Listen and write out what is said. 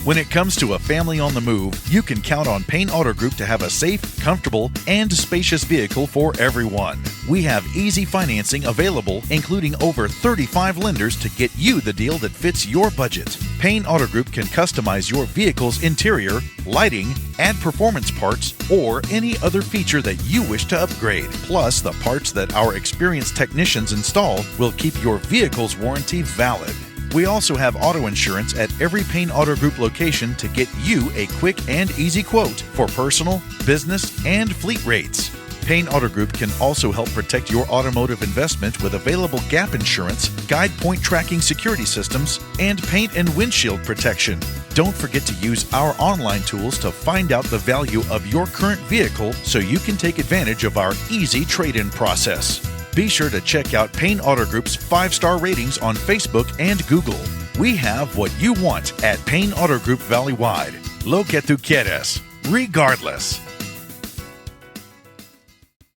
When it comes to a family on the move, you can count on Payne Auto Group to have a safe, comfortable, and spacious vehicle for everyone. We have easy financing available, including over 35 lenders to get you the deal that fits your budget. Payne Auto Group can customize your vehicle's interior, lighting, add performance parts, or any other feature that you wish to upgrade. Plus, the parts that our experienced technicians install will keep your vehicle's warranty valid. We also have auto insurance at every Payne Auto Group location to get you a quick and easy quote for personal, business, and fleet rates. Payne Auto Group can also help protect your automotive investment with available gap insurance, guide point tracking security systems, and paint and windshield protection. Don't forget to use our online tools to find out the value of your current vehicle so you can take advantage of our easy trade-in process. Be sure to check out Payne Auto Group's 5-star ratings on Facebook and Google. We have what you want at Payne Auto Group Valley-wide. Lo que tú quieres, regardless.